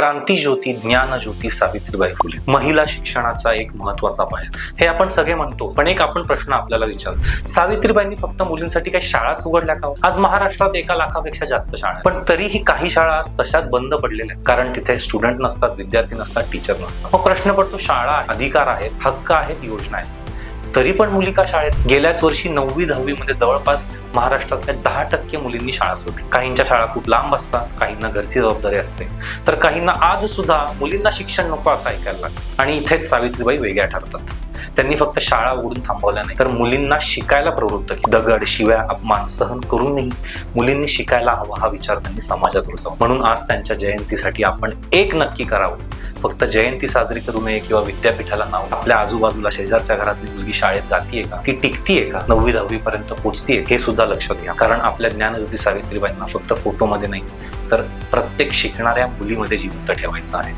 क्रांतीज्योती ज्ञानज्योती सावित्रीबाई फुले, महिला शिक्षणाचा एक महत्वाचा पाया, हे आपण सगळे म्हणतो. पण एक आपण प्रश्न आपल्याला विचारतो, सावित्रीबाईंनी फक्त मुलींसाठी काही शाळाच उघडल्या का? आज महाराष्ट्रात 1 लाखापेक्षा जास्त शाळा आहेत, पण तरीही काही शाळा आज तशाच बंद पडलेल्या आहेत, कारण तिथे स्टुडंट नसतात, विद्यार्थी नसतात, टीचर नसतात. मग प्रश्न पडतो, शाळा अधिकार आहेत, हक्क आहेत, योजना आहेत, तरी पण मुली का शाळेत? गेल्याच वर्षी 9वी 10वी मध्ये जवळपास महाराष्ट्रातल्या 10% मुलींनी शाळा सोडली. काहींच्या शाळा खूप लांब असतात, काहींना घरची जबाबदारी असते, तर काहींना आज सुद्धा मुलींना शिक्षण नको असं ऐकायला लागतं. आणि इथेच सावित्रीबाई वेगळ्या ठरतात. त्यांनी फक्त शाळा उघडून थांबवल्या नाही, तर मुलींना शिकायला प्रवृत्त केलं. दगड, शिव्या, अपमान सहन करूनही मुलींनी शिकायला हवा हा विचार त्यांनी समाजात रुजवला. म्हणून आज त्यांच्या जयंतीसाठी आपण एक नक्की करावं, फक्त जयंती साजरी करू नये किंवा विद्यापीठाला नाव. आपल्या आजूबाजूला शेजारच्या घरातली मुलगी शाळेत जातीये का, ती टिकतीये का, 9वी 10वी पर्यंत पोहोचतीये, हे सुद्धा लक्षात घ्या. कारण आपल्या ज्ञानज्योती सावित्रीबाईंना फक्त फोटोमध्ये नाही, तर प्रत्येक शिकणाऱ्या मुलीमध्ये जिवंत ठेवायचं आहे.